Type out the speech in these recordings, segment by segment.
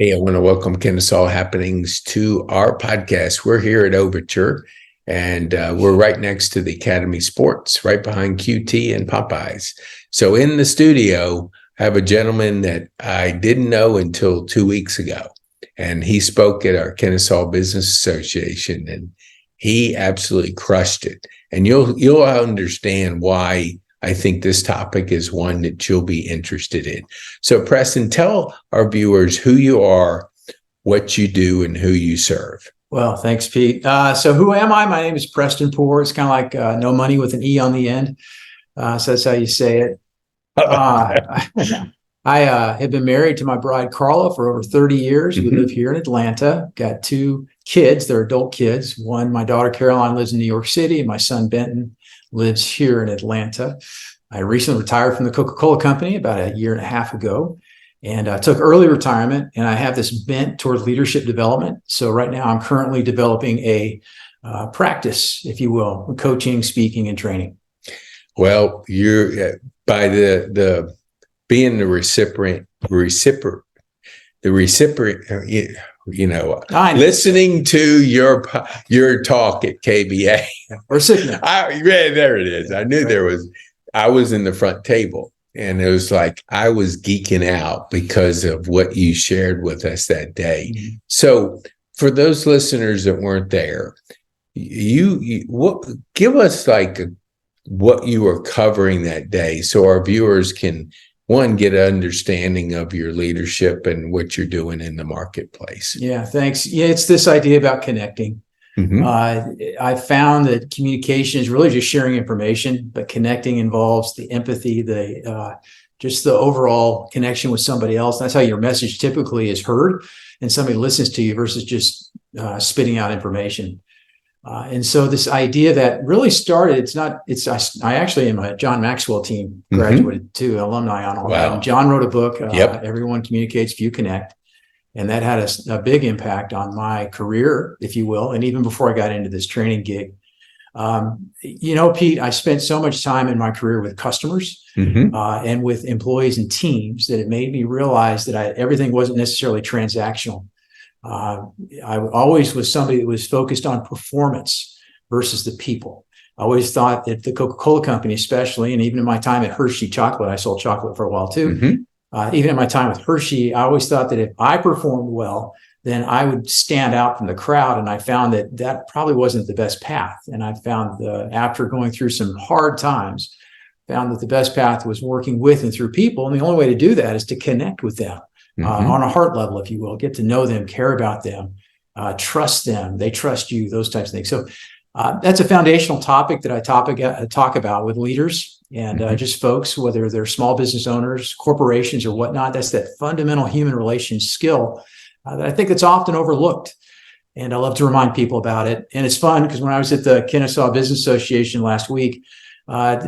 Hey, I want to welcome Kennesaw Happenings to our podcast. We're here at Overture, and we're right next to the Academy Sports, right behind QT and Popeyes. So in the studio, I have a gentleman that I didn't know until 2 weeks ago, and he spoke at our Kennesaw Business Association, and he absolutely crushed it. And you'll understand why I think this topic is one that you'll be interested in. So, Preston, tell our viewers who you are, what you do, and who you serve. Well, thanks, Pete. So who am I? My name is Preston Poore. It's kind of like no money with an E on the end. So that's how you say it. I have been married to my bride, Carla, for over 30 years. We live here in Atlanta. Got two kids. They're adult kids. One, my daughter, Caroline, lives in New York City, and my son, Benton, lives here in Atlanta. I recently retired from the Coca-Cola company about a year and a half ago, and I took early retirement, and I have this bent towards leadership development. So right now I'm currently developing a practice, if you will, coaching, speaking, and training. Well, you're by the being the recipient, listening to your talk at KBA. Recipient. There it is. I knew I was in the front table, and it was like I was geeking out because of what you shared with us that day. Mm-hmm. So for those listeners that weren't there, give us what you were covering that day so our viewers can, one, get an understanding of your leadership and what you're doing in the marketplace. Yeah, thanks. Yeah, it's this idea about connecting. Mm-hmm. I found that communication is really just sharing information, but connecting involves the empathy, just the overall connection with somebody else. That's how your message typically is heard, and somebody listens to you versus just spitting out information. And so this idea that really started, I actually am a John Maxwell team graduated too, alumni on all that. And John wrote a book, Everyone Communicates, Few Connect. And that had a big impact on my career, if you will. And even before I got into this training gig, Pete, I spent so much time in my career with customers and with employees and teams that it made me realize that everything wasn't necessarily transactional. I always was somebody that was focused on performance versus the people. I always thought that the Coca-Cola company, especially, and even in my time at Hershey Chocolate, I sold chocolate for a while too. Even in my time with Hershey, I always thought that if I performed well, then I would stand out from the crowd. And I found that probably wasn't the best path. And I found after going through some hard times, found that the best path was working with and through people. And the only way to do that is to connect with them on a heart level, if you will, get to know them, care about them, trust them, they trust you, those types of things. So that's a foundational topic that I talk about with leaders and just folks, whether they're small business owners, corporations, or whatnot. That's that fundamental human relations skill that I think that's often overlooked. And I love to remind people about it. And it's fun because when I was at the Kennesaw Business Association last week,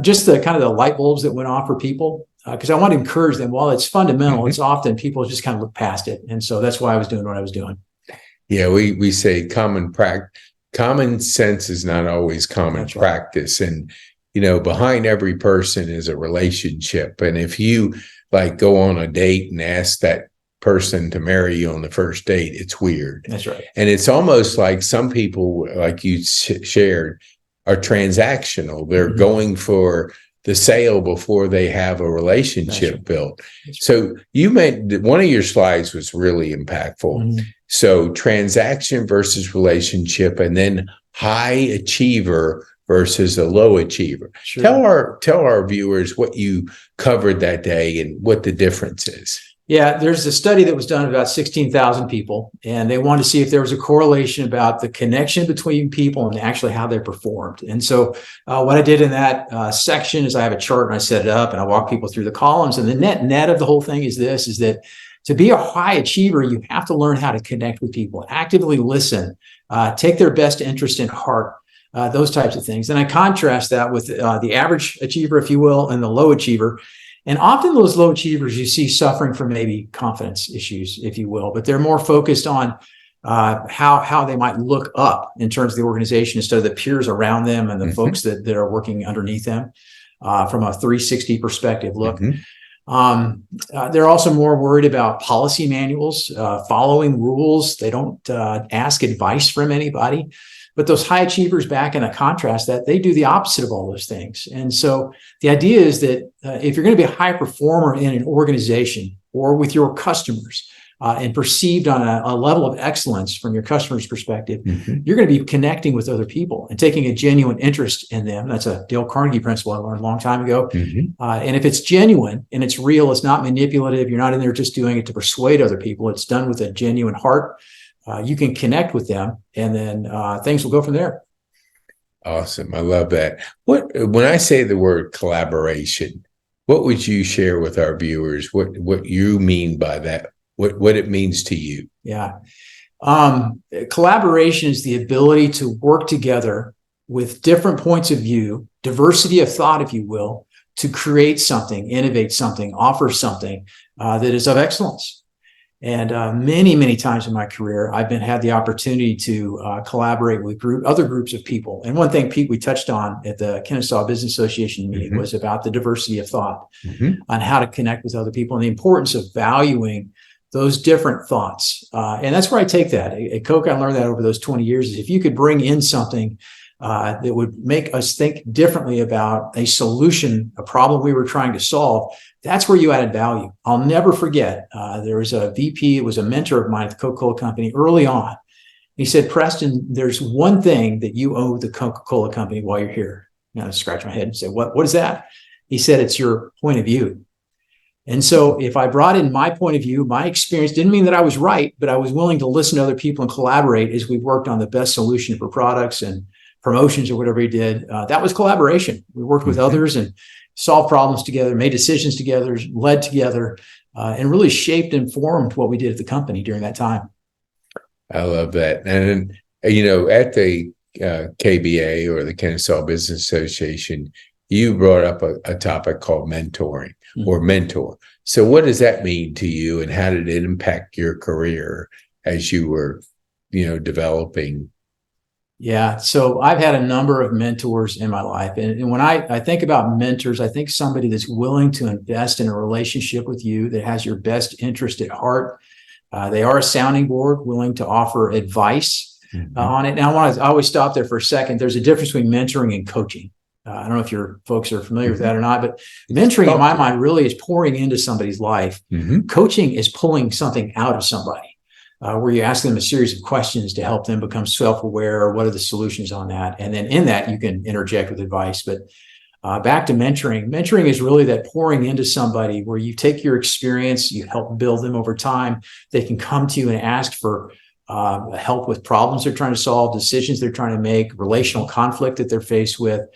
just the kind of the light bulbs that went off for people, because I want to encourage them. While it's fundamental, it's often people just kind of look past it. And so that's why I was doing what I was doing. Yeah, we say common sense is not always common practice. And, behind every person is a relationship. And if you go on a date and ask that person to marry you on the first date, it's weird. That's right. And it's almost like some people, like you shared, are transactional. They're going for the sale before they have a relationship built. So you made one of your slides was really impactful. So transaction versus relationship, and then high achiever versus a low achiever. Sure. Tell our viewers what you covered that day and what the difference is. Yeah, there's a study that was done about 16,000 people, and they wanted to see if there was a correlation about the connection between people and actually how they performed. And so what I did in that section is I have a chart and I set it up and I walk people through the columns. And the net of the whole thing is that to be a high achiever, you have to learn how to connect with people, actively listen, take their best interest in heart, those types of things. And I contrast that with the average achiever, if you will, and the low achiever. And often those low achievers you see suffering from maybe confidence issues, if you will, but they're more focused on how they might look up in terms of the organization instead of the peers around them and the folks that are working underneath them from a 360 perspective look. They're also more worried about policy manuals, following rules. They don't ask advice from anybody. But those high achievers, back in a contrast, that they do the opposite of all those things. And so the idea is that if you're going to be a high performer in an organization or with your customers, and perceived on a level of excellence from your customer's perspective, you're going to be connecting with other people and taking a genuine interest in them. That's a Dale Carnegie principle I learned a long time ago. And if it's genuine and it's real, it's not manipulative, you're not in there just doing it to persuade other people, it's done with a genuine heart, you can connect with them, and then things will go from there. Awesome. I love that. When I say the word collaboration, what would you share with our viewers? What you mean by that? What it means to you? Yeah. Collaboration is the ability to work together with different points of view, diversity of thought, if you will, to create something, innovate something, offer something that is of excellence. And many, many times in my career, I've had the opportunity to collaborate with other groups of people. And one thing, Pete, we touched on at the Kennesaw Business Association meeting was about the diversity of thought on how to connect with other people and the importance of valuing those different thoughts. And that's where I take that. At Coke, I learned that over those 20 years, is if you could bring in something that would make us think differently about a solution, a problem we were trying to solve, that's where you added value. I'll never forget, there was a VP, it was a mentor of mine at the Coca-Cola Company early on. He said, Preston, there's one thing that you owe the Coca-Cola Company while you're here. And I scratched my head and said, what is that? He said, it's your point of view. And so if I brought in my point of view, my experience, didn't mean that I was right, but I was willing to listen to other people and collaborate as we worked on the best solution for products and promotions or whatever he did. That was collaboration. We worked with others and solved problems together, made decisions together, led together, and really shaped and formed what we did at the company during that time. I love that. And, at the KBA, or the Kennesaw Business Association, you brought up a topic called mentoring or mentor. So what does that mean to you, and how did it impact your career as you were, developing? Yeah. So I've had a number of mentors in my life. And when I think about mentors, I think somebody that's willing to invest in a relationship with you, that has your best interest at heart. They are a sounding board, willing to offer advice on it. Now, I always stop there for a second. There's a difference between mentoring and coaching. I don't know if your folks are familiar with that or not, but mentoring in my mind really is pouring into somebody's life. Coaching is pulling something out of somebody, where you ask them a series of questions to help them become self-aware, or what are the solutions on that. And then in that, you can interject with advice. But back to mentoring. Mentoring is really that pouring into somebody where you take your experience, you help build them over time. They can come to you and ask for help with problems they're trying to solve, decisions they're trying to make, relational conflict that they're faced with,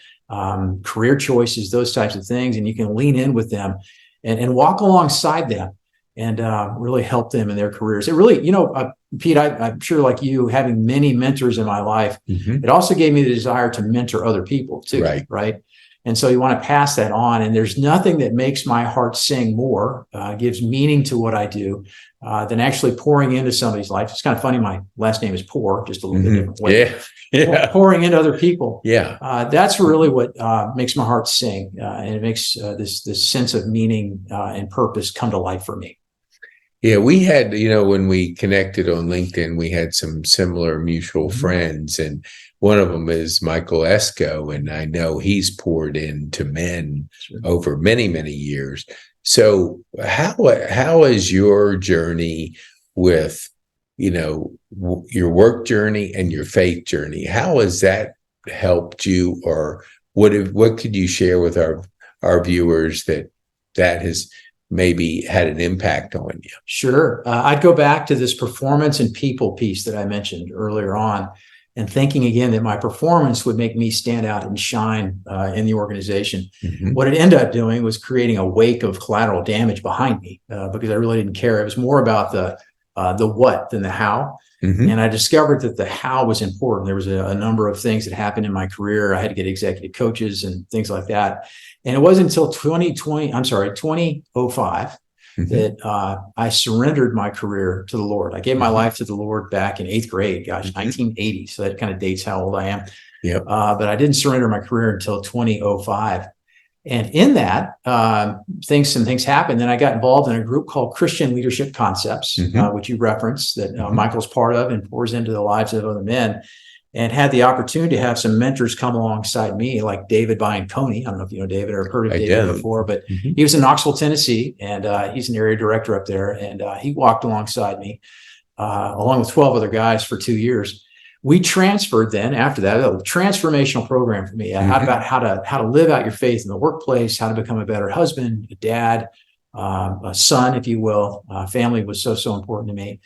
career choices, those types of things. And you can lean in with them and walk alongside them and really help them in their careers. It really, Pete, I'm sure, like you, having many mentors in my life, it also gave me the desire to mentor other people too. Right. And so you want to pass that on. And there's nothing that makes my heart sing more, gives meaning to what I do, than actually pouring into somebody's life. It's kind of funny. My last name is Poore, just a little bit different way. Yeah. Pouring into other people. Yeah. That's really what makes my heart sing. And it makes this sense of meaning and purpose come to life for me. Yeah, we had, when we connected on LinkedIn, we had some similar mutual friends, and one of them is Michael Esco, and I know he's poured into men over many, many years. So how is your journey with, your work journey and your faith journey? How has that helped you, or what could you share with our viewers that has maybe had an impact on you? Sure. I'd go back to this performance and people piece that I mentioned earlier on, and thinking again that my performance would make me stand out and shine in the organization. What it ended up doing was creating a wake of collateral damage behind me because I really didn't care. It was more about the what than the how. And I discovered that the how was important. There was a number of things that happened in my career. I had to get executive coaches and things like that. And it wasn't until 2005 that I surrendered my career to the Lord. I gave my life to the Lord back in 8th grade, 1980. So that kind of dates how old I am. But I didn't surrender my career until 2005. And in that, some things happened. Then I got involved in a group called Christian Leadership Concepts, which you referenced, that Michael's part of and pours into the lives of other men, and had the opportunity to have some mentors come alongside me, like David Coney. I don't know if you know David or heard of David before, but he was in Knoxville, Tennessee, and he's an area director up there. And he walked alongside me, along with 12 other guys, for 2 years. We transferred then after that, a transformational program for me about how to live out your faith in the workplace, how to become a better husband, a dad, a son, if you will. Family was so important to me.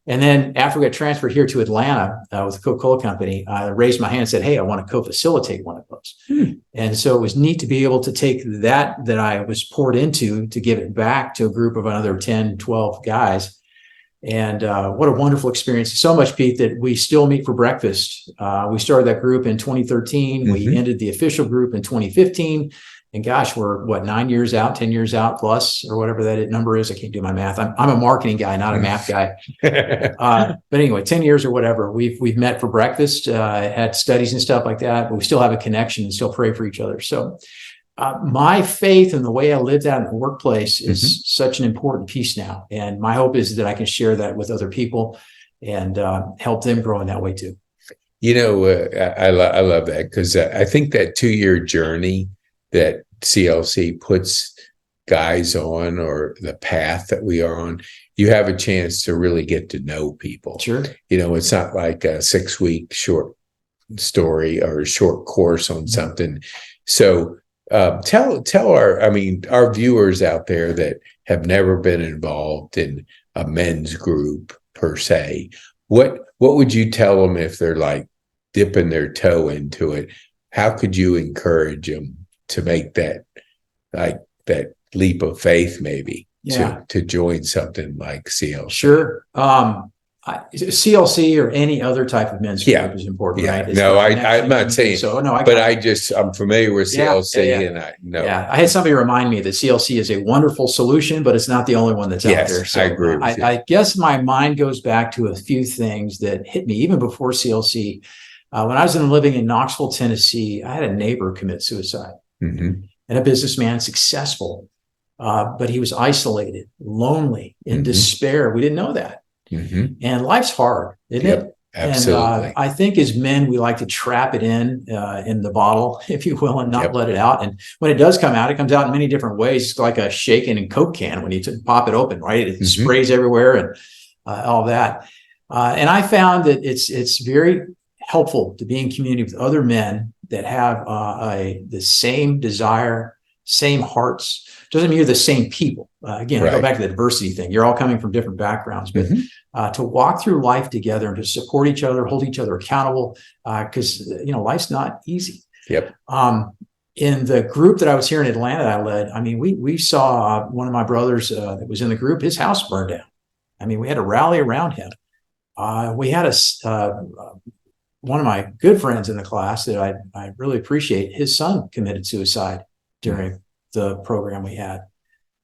And then after we got transferred here to Atlanta with the Coca-Cola Company, I raised my hand and said, hey, I want to co-facilitate one of those. And so it was neat to be able to take that I was poured into to give it back to a group of another 10, 12 guys. And what a wonderful experience. So much, Pete, that we still meet for breakfast. We started that group in 2013. We ended the official group in 2015. And gosh, we're 9 years out, 10 years out plus, or whatever that number is. I can't do my math. I'm a marketing guy, not a math guy. But anyway, 10 years or whatever, we've met for breakfast, had studies and stuff like that, but we still have a connection and still pray for each other. So my faith and the way I lived out in the workplace is such an important piece now. And my hope is that I can share that with other people and help them grow in that way too. I love that, because I think that 2-year journey that CLC puts guys on, or the path that we are on, you have a chance to really get to know people. Sure. It's not like a 6-week short story or a short course on something. So tell our viewers out there that have never been involved in a men's group per se, what would you tell them if they're like dipping their toe into it? How could you encourage them to make that leap of faith, maybe to join something like CLC? Sure. CLC or any other type of men's group is important, right? It's I'm not saying so. No, I'm familiar with CLC, and I know. Yeah, I had somebody remind me that CLC is a wonderful solution, but it's not the only one that's out there. So I agree. I guess my mind goes back to a few things that hit me even before CLC. When I was living in Knoxville, Tennessee, I had a neighbor commit suicide, and a businessman, successful, but he was isolated, lonely, in despair. We didn't know that. And life's hard, isn't it? Absolutely. And I think as men, we like to trap it in the bottle, if you will, and not let it out. And when it does come out, it comes out in many different ways. It's like a shaken and Coke can when you pop it open, right? It sprays everywhere and all that. And I found that it's very helpful to be in community with other men that have the same desire, same hearts. Doesn't mean you're the same people. Again, I go back to the diversity thing. You're all coming from different backgrounds, but to walk through life together and to support each other, hold each other accountable, because life's not easy. In the group that I was here in Atlanta that I led, we saw one of my brothers that was in the group, his house burned down. We had to rally around him. We had one of my good friends in the class that I really appreciate, his son committed suicide during the program we had.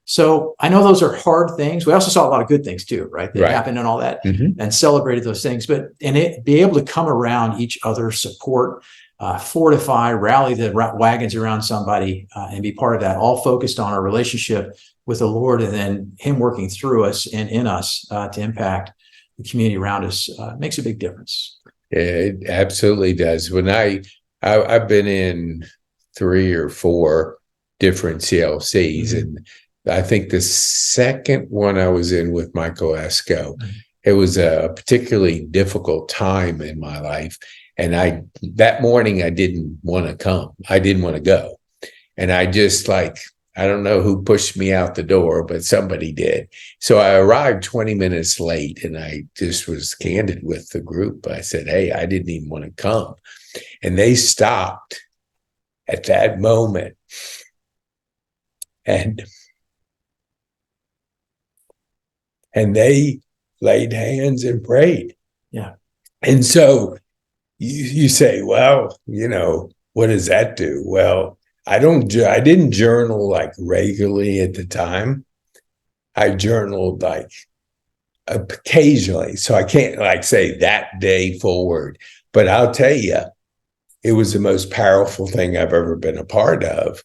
So I know those are hard things. We also saw a lot of good things too, right? That happened and all that, and celebrated those things. But be able to come around each other, support, fortify, rally the wagons around somebody, and be part of that, all focused on our relationship with the Lord, and then Him working through us and in us to impact the community around us, makes a big difference. It absolutely does. When I've been in 3 or 4 different CLCs, and I think the second one I was in with Michael Esco, it was a particularly difficult time in my life. And that morning I didn't want to come. I didn't want to go. And I just I don't know who pushed me out the door, but somebody did. So I arrived 20 minutes late, and I just was candid with the group. I said, hey, I didn't even want to come. And they stopped at that moment. And they laid hands and prayed. Yeah. And so you say, well, what does that do? Well, I didn't journal regularly at the time. I journaled occasionally. So I can't say that day forward, but I'll tell you, it was the most powerful thing I've ever been a part of,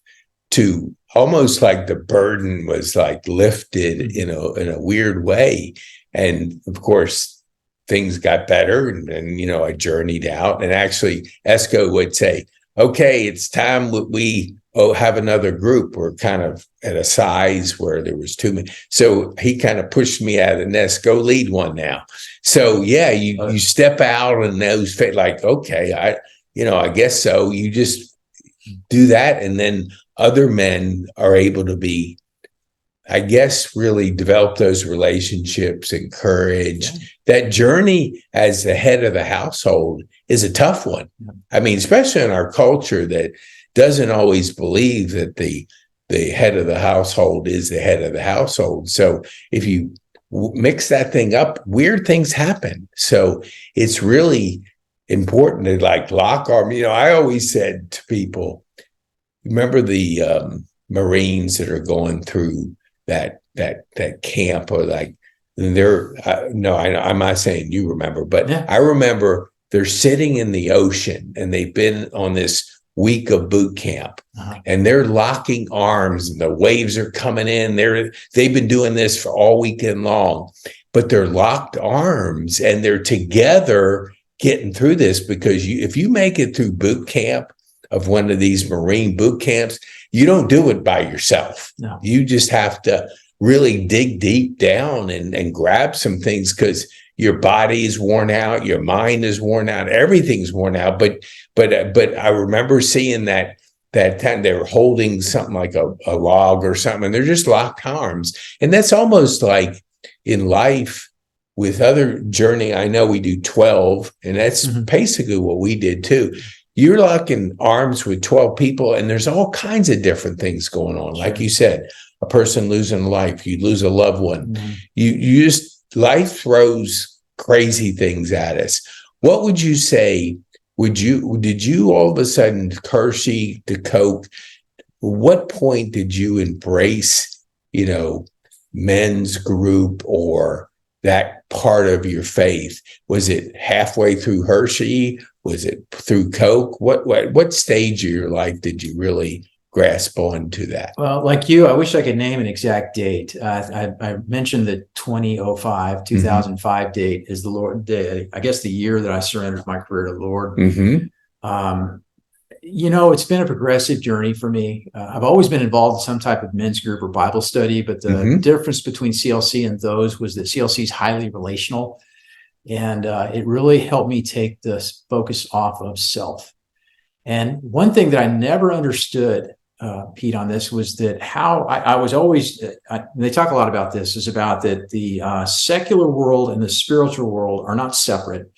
to almost like the burden was like lifted in a weird way. And of course, things got better, and I journeyed out. And actually, Esco would say, "Okay, it's time we have another group. We're kind of at a size where there was too many." So he kind of pushed me out of the nest. Go lead one now. So yeah, you step out and those like, okay, I guess so. You just do that, and then other men are able to be, I guess, really develop those relationships and courage. Yeah. That journey as the head of the household is a tough one. Yeah. I mean, especially in our culture that doesn't always believe that the head of the household is the head of the household. So if you mix that thing up, weird things happen. So it's really important to like lock arms. I always said to people, remember the Marines that are going through that camp, or like they're no, I'm not saying you remember, but yeah. I remember they're sitting in the ocean and they've been on this week of boot camp, and they're locking arms and the waves are coming in. They've been doing this for all weekend long, but they're locked arms and they're together getting through this, because if you make it through boot camp of one of these Marine boot camps, you don't do it by yourself. No. You just have to really dig deep down and grab some things, because your body is worn out, your mind is worn out, everything's worn out. But I remember seeing that time they were holding something like a log or something, and they're just locked arms. And that's almost like in life with other journey. I know we do 12, and that's basically what we did too. You're locking arms with 12 people, and there's all kinds of different things going on. Sure. Like you said, a person losing a life, you lose a loved one. Mm-hmm. You just, life throws crazy things at us. What would you say? Did you all of a sudden, Hershey to Coke, what point did you embrace, men's group or that part of your faith? Was it halfway through Hershey? Was it through Coke? What stage of your life did you really grasp onto that? Well, like you, I wish I could name an exact date. I mentioned the 2005 date is the Lord day. I guess the year that I surrendered my career to the Lord. Mm-hmm. It's been a progressive journey for me. I've always been involved in some type of men's group or Bible study, but the difference between CLC and those was that CLC is highly relational. And it really helped me take the focus off of self. And one thing that I never understood, Pete, on this was that how I was always, they talk a lot about this, is about that the secular world and the spiritual world are not separate,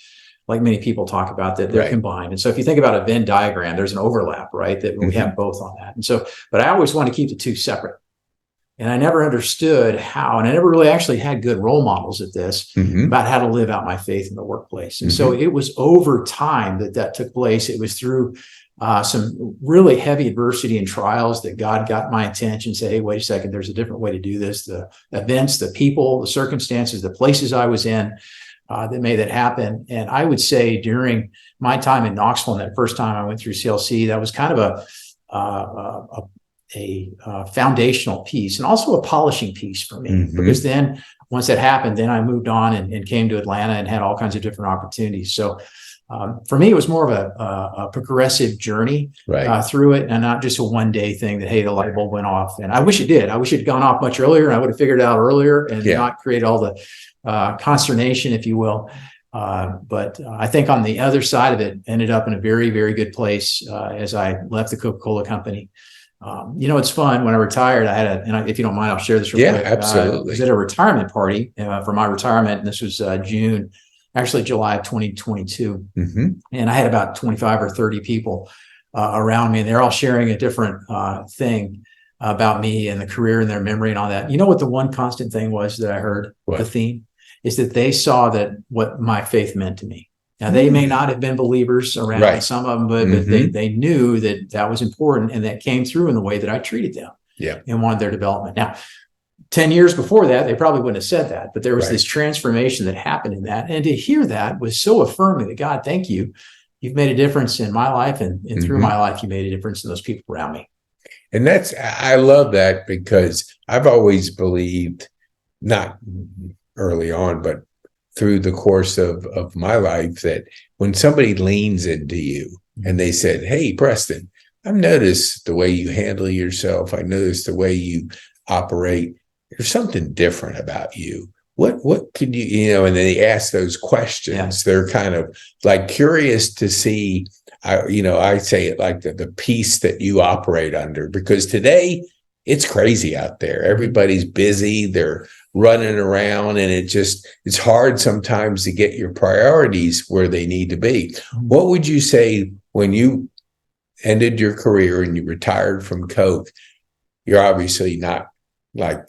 like many people talk about, that they're combined. And so if you think about a Venn diagram, there's an overlap, right? That we have both on that. And so, but I always wanted to keep the two separate. And I never understood how, and I never really actually had good role models at this about how to live out my faith in the workplace. And so it was over time that took place. It was through some really heavy adversity and trials that God got my attention and said, hey, wait a second, there's a different way to do this. The events, the people, the circumstances, the places I was in that made that happen. And I would say during my time in Knoxville, and that first time I went through CLC, that was kind of a foundational piece and also a polishing piece for me, because then once that happened, then I moved on and came to Atlanta and had all kinds of different opportunities. So for me, it was more of a progressive journey through it, and not just a one-day thing that, hey, the light bulb went off. And I wish it did. I wish it had gone off much earlier, and I would have figured it out earlier and not create all the consternation, if you will. But I think on the other side of it, ended up in a very, very good place as I left the Coca-Cola company. It's fun. When I retired, I had and if you don't mind, I'll share this real quick. Yeah, absolutely. I was at a retirement party for my retirement, and this was July of 2022. And I had about 25 or 30 people around me, and they're all sharing a different thing about me and the career and their memory and all that. You know what the one constant thing was that I heard, the theme, is that they saw that what my faith meant to me. Now, they may not have been believers around, some of them, but they knew that was important, and that came through in the way that I treated them and wanted their development. Now, 10 years before that, they probably wouldn't have said that, but there was this transformation that happened in that. And to hear that was so affirming that, God, thank you. You've made a difference in my life, and through my life, you made a difference in those people around me. And I love that, because I've always believed, not early on, but through the course of my life, that when somebody leans into you and they said, "Hey, Preston, I've noticed the way you handle yourself. I noticed the way you operate. There's something different about you. What could you," and then they ask those questions. Yeah. They're kind of like curious to see, I say it like the peace that you operate under, because today it's crazy out there. Everybody's busy. They're running around, and it's hard sometimes to get your priorities where they need to be. What would you say when you ended your career and you retired from Coke? You're obviously not like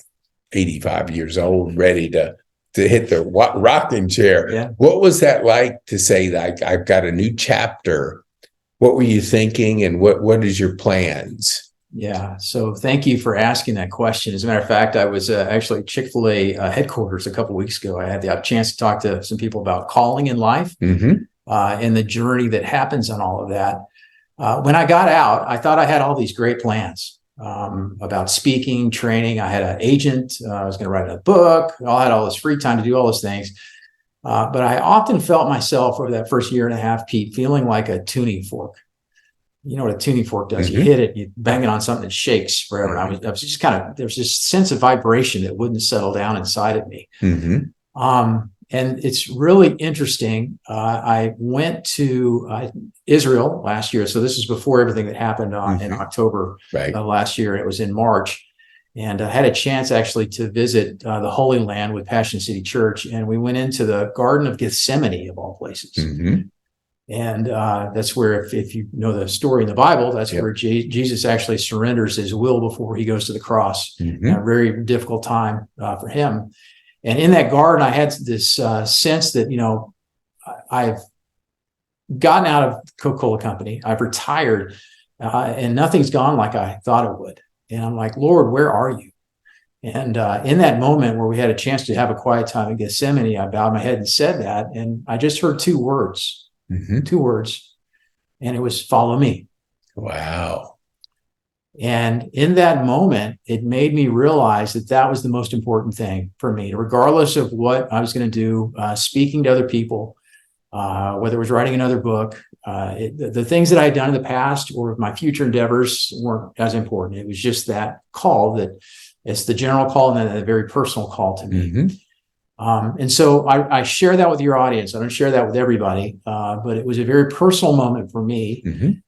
85 years old, ready to hit the rocking chair. Yeah. What was that like to say, like, I've got a new chapter? What were you thinking, and what is your plans? Yeah. So thank you for asking that question. As a matter of fact, I was actually at Chick-fil-A headquarters a couple of weeks ago. I had the chance to talk to some people about calling in life, and the journey that happens on all of that. When I got out, I thought I had all these great plans about speaking, training. I had an agent. I was going to write a book. I had all this free time to do all those things. But I often felt myself over that first year and a half, Pete, feeling like a tuning fork. You know what a tuning fork does? You hit it, you bang it on something, it shakes forever. I was just there's this sense of vibration that wouldn't settle down inside of me. And it's really interesting. I went to Israel last year. So this is before everything that happened in October last year. It was in March. And I had a chance actually to visit the Holy Land with Passion City Church. And we went into the Garden of Gethsemane, of all places. And that's where, if you know the story in the Bible, that's where Jesus actually surrenders his will before he goes to the cross. A very difficult time for him. And in that garden, I had this sense that, I've gotten out of Coca-Cola Company. I've retired, and nothing's gone like I thought it would. And I'm like, Lord, where are you? And in that moment where we had a chance to have a quiet time in Gethsemane, I bowed my head and said that. And I just heard two words. And it was, follow me. Wow. And in that moment, it made me realize that was the most important thing for me, regardless of what I was going to do, speaking to other people, whether it was writing another book, the things that I had done in the past or my future endeavors weren't as important. It was just that call, that it's the general call and then a very personal call to me. And so I share that with your audience. I don't share that with everybody, but it was a very personal moment for me,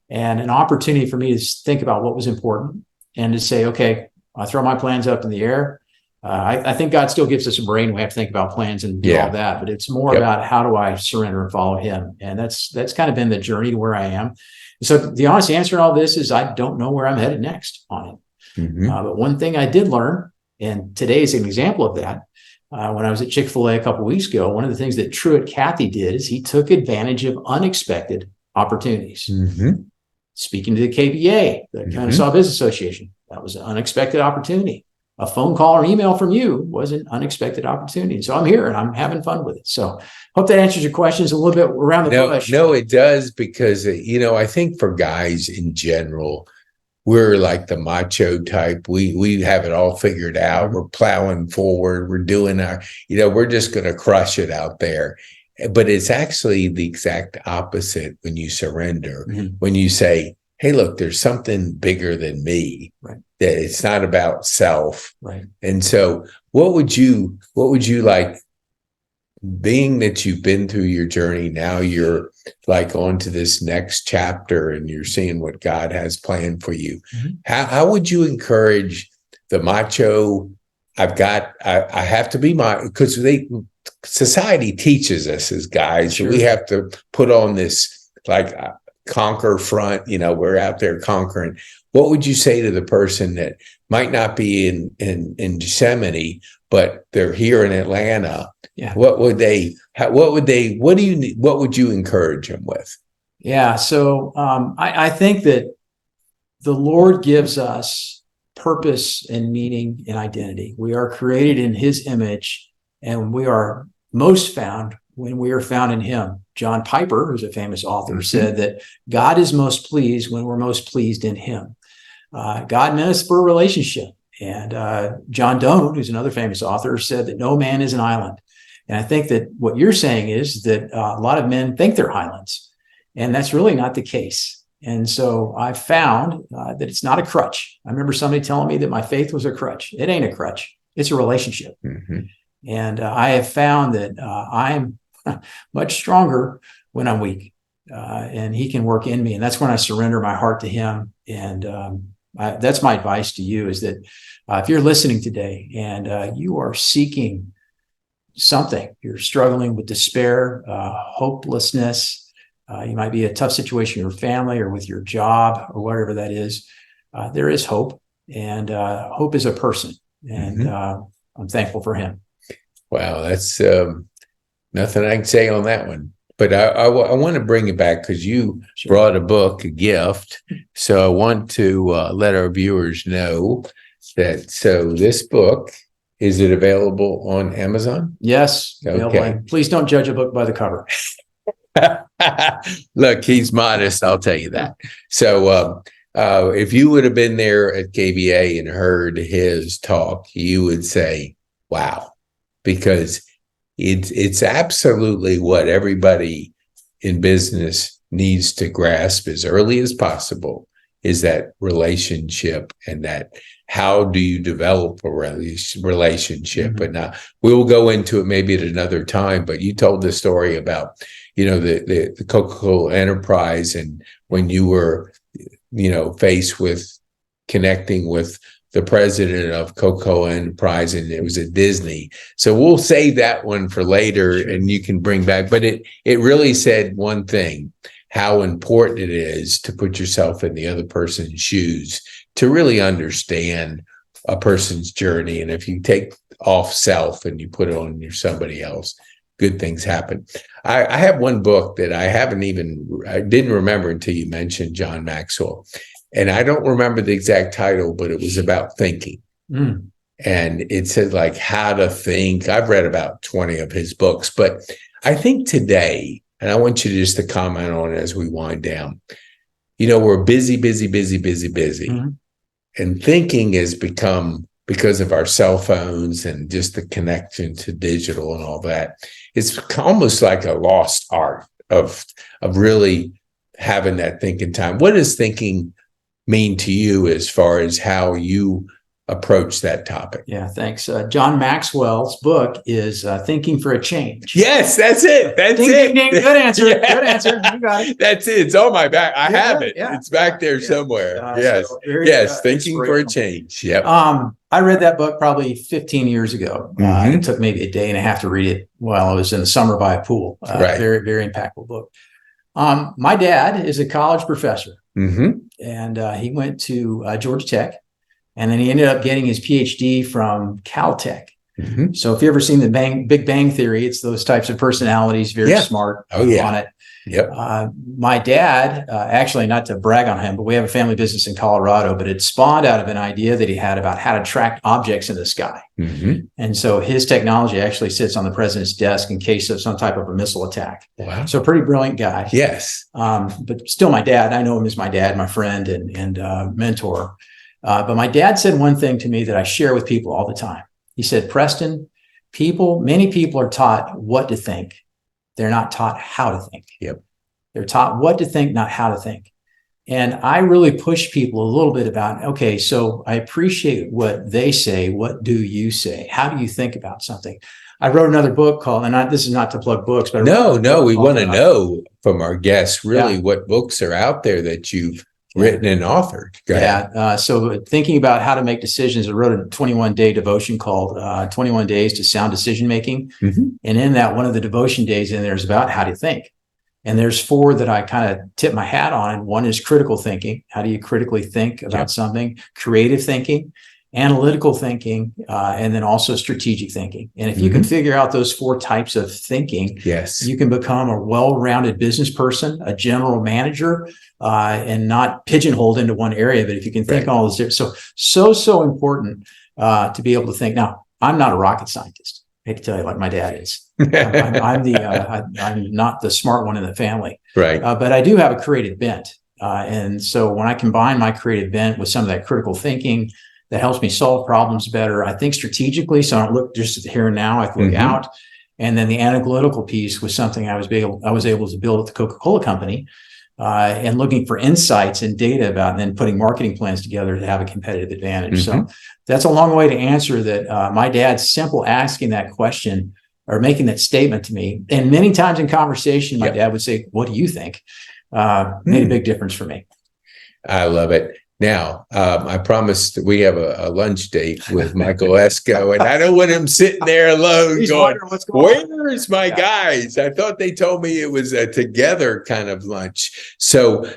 and an opportunity for me to think about what was important and to say, okay, I throw my plans up in the air. I think God still gives us a brain. We have to think about plans and do all that, but it's more about how do I surrender and follow him? And that's kind of been the journey to where I am. So the honest answer to all this is I don't know where I'm headed next on it. But one thing I did learn, and today is an example of that. When I was at Chick-fil-A a couple of weeks ago, one of the things that Truett Cathy did is he took advantage of unexpected opportunities. Speaking to the KBA, the Kennesaw Business Association, that was an unexpected opportunity. A phone call or email from you was an unexpected opportunity. So I'm here and I'm having fun with it. So hope that answers your questions a little bit around the bush. No, it does, because, I think for guys in general, we're like the macho type. We have it all figured out. We're plowing forward. We're doing we're just going to crush it out there. But it's actually the exact opposite when you surrender, when you say, hey, look, there's something bigger than me, that it's not about self. And so what would you like, being that you've been through your journey, now you're like on to this next chapter and you're seeing what God has planned for you. How would you encourage the macho? I have to be because society teaches us as guys, we have to put on this conquer front, we're out there conquering. What would you say to the person that might not be in Gethsemane, but they're here in Atlanta? What would you encourage them with? So I think that the Lord gives us purpose and meaning and identity. We are created in his image, and we are most found when we are found in him. John Piper, who's a famous author, said that God is most pleased when we're most pleased in him. God meant us for a relationship. And John Donne, who's another famous author, said that no man is an island. And I think that what you're saying is that a lot of men think they're islands, and that's really not the case. And so I found that it's not a crutch. I remember somebody telling me that my faith was a crutch. It ain't a crutch. It's a relationship. Mm-hmm. And I have found that I'm much stronger when I'm weak, and he can work in me. And that's when I surrender my heart to him. And that's my advice to you, is that if you're listening today and you are seeking something, you're struggling with despair, hopelessness, you might be in a tough situation with your family or with your job or whatever that is, there is hope. And hope is a person. And I'm thankful for him. Wow, that's nothing I can say on that one. But I want to bring it back because you brought a book, a gift. So I want to let our viewers know that. So this book, is it available on Amazon? Yes. Okay. Please don't judge a book by the cover. Look, he's modest, I'll tell you that. So if you would have been there at KBA and heard his talk, you would say, wow, because it's absolutely what everybody in business needs to grasp as early as possible, is that relationship, and that how do you develop a relationship. Mm-hmm. But now we'll go into it maybe at another time, but you told the story about, the Coca-Cola enterprise, and when you were, faced with connecting with the president of Coca-Cola Enterprise, and it was at Disney. So we'll save that one for later, sure, and you can bring back. But it really said one thing, how important it is to put yourself in the other person's shoes to really understand a person's journey. And if you take off self and you put it on somebody else, good things happen. I have one book that I didn't remember until you mentioned John Maxwell. And I don't remember the exact title, but it was about thinking. Mm. And it said like how to think. I've read about 20 of his books, but I think today, and I want you just to comment on it as we wind down, we're busy. Mm-hmm. And thinking has become, because of our cell phones and just the connection to digital and all that, it's almost like a lost art of really having that thinking time. What does thinking mean to you as far as how you approach that topic? Yeah, thanks. John Maxwell's book is Thinking for a Change. Yes, that's it. That's ding, it. Ding, ding. Good answer. Yeah. Good answer. You got it. That's it. It's on my back. I have it. Yeah. It's back there somewhere. Yes. So yes. Thinking for a Change. Yep. I read that book probably 15 years ago. It took maybe a day and a half to read it while I was in the summer by a pool. Right. Very, very impactful book. My dad is a college professor, and he went to Georgia Tech. And then he ended up getting his PhD from Caltech. Mm-hmm. So if you've ever seen the Big Bang Theory, it's those types of personalities, very smart on it. Yep. My dad, actually, not to brag on him, but we have a family business in Colorado, but it spawned out of an idea that he had about how to track objects in the sky. Mm-hmm. And so his technology actually sits on the president's desk in case of some type of a missile attack. Wow. So pretty brilliant guy. Yes. But still my dad. I know him as my dad, my friend and mentor. But my dad said one thing to me that I share with people all the time. He said, Preston, many people are taught what to think. They're not taught how to think. Yep. They're taught what to think, not how to think. And I really push people a little bit about, okay, so I appreciate what they say. What do you say? How do you think about something? I wrote another book called, and this is not to plug books, but we want to know from our guests really what books are out there that you've written and authored. So thinking about how to make decisions, I wrote a 21-day devotion called 21 Days to Sound Decision Making. Mm-hmm. And in that, one of the devotion days in there is about how to think. And there's 4 that I kind of tip my hat on. And one is critical thinking. How do you critically think about something? Creative thinking, analytical thinking, and then also strategic thinking. And if you can figure out those 4 types of thinking, you can become a well-rounded business person, a general manager, and not pigeonholed into one area. But if you can think all this, so important to be able to think. Now, I'm not a rocket scientist. I hate to tell you, like my dad is. I'm not the smart one in the family, right? But I do have a creative bent, And so when I combine my creative bent with some of that critical thinking that helps me solve problems better, I think strategically, so I don't look just at the here and now, I look out. And then the analytical piece was something I was able to build at the Coca-Cola Company, and looking for insights and data about, and then putting marketing plans together to have a competitive advantage. So that's a long way to answer that. My dad's simple asking that question or making that statement to me, and many times in conversation, my dad would say, "What do you think?" Made a big difference for me. I love it. Now, I promised that we have a lunch date with Michael Esco, and I don't want him sitting there alone going, where is my guys? I thought they told me it was a together kind of lunch. So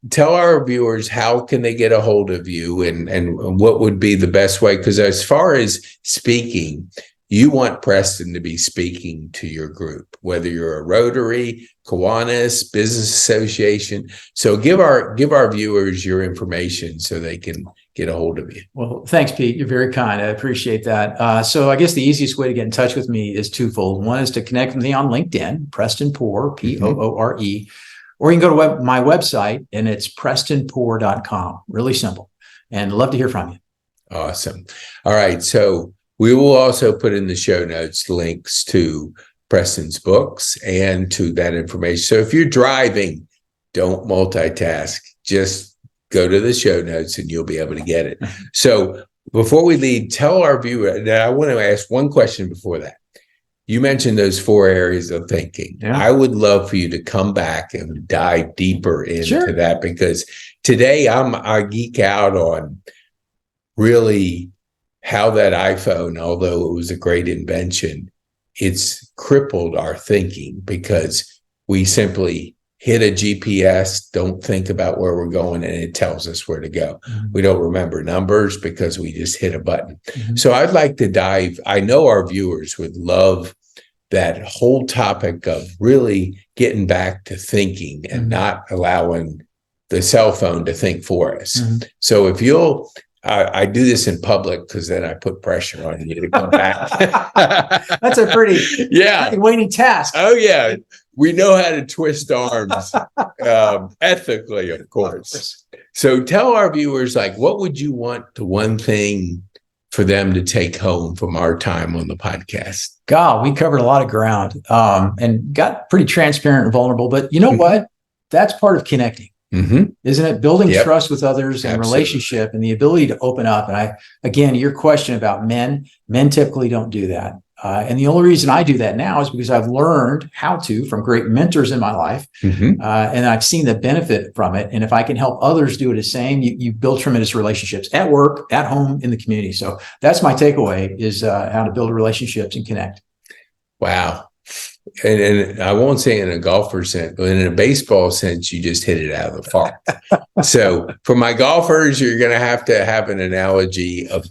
tell our viewers, how can they get a hold of you, and what would be the best way? Because as far as speaking, you want Preston to be speaking to your group, whether you're a Rotary, Kiwanis, Business Association. So give our viewers your information so they can get a hold of you. Well, thanks, Pete. You're very kind. I appreciate that. So I guess the easiest way to get in touch with me is twofold. One is to connect with me on LinkedIn, Preston Poore, Poore, or you can go to my website, and it's prestonpoore.com. Really simple. And love to hear from you. Awesome. All right. So we will also put in the show notes links to Preston's books and to that information. So if you're driving, don't multitask. Just go to the show notes and you'll be able to get it. So before we leave, tell our viewer, and I want to ask one question before that. You mentioned those 4 areas of thinking. Yeah. I would love for you to come back and dive deeper into that, because today I geek out on really how that iPhone, although it was a great invention, it's crippled our thinking, because we simply hit a GPS, don't think about where we're going, and it tells us where to go. We don't remember numbers because we just hit a button. So I'd like to dive. I know our viewers would love that whole topic of really getting back to thinking and not allowing the cell phone to think for us. So if you'll, I do this in public because then I put pressure on you to come back. That's a pretty weighty task. Oh, yeah. We know how to twist arms ethically, of course. So tell our viewers, like, what would you want the one thing for them to take home from our time on the podcast? God, we covered a lot of ground and got pretty transparent and vulnerable. But you know what? That's part of connecting. Isn't it? Building trust with others and relationship and the ability to open up. And again, your question about men typically don't do that. And the only reason I do that now is because I've learned how to from great mentors in my life. And I've seen the benefit from it. And if I can help others do the same, you build tremendous relationships at work, at home, in the community. So that's my takeaway, is how to build relationships and connect. Wow. And I won't say in a golfer sense, but in a baseball sense, you just hit it out of the park. So for my golfers, you're going to have an analogy of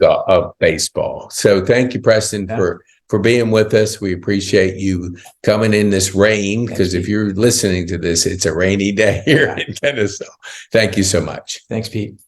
baseball. So thank you, Preston, for being with us. We appreciate you coming in this rain, because if you're listening to this, it's a rainy day here in Tennessee. Thank you so much. Thanks, Pete.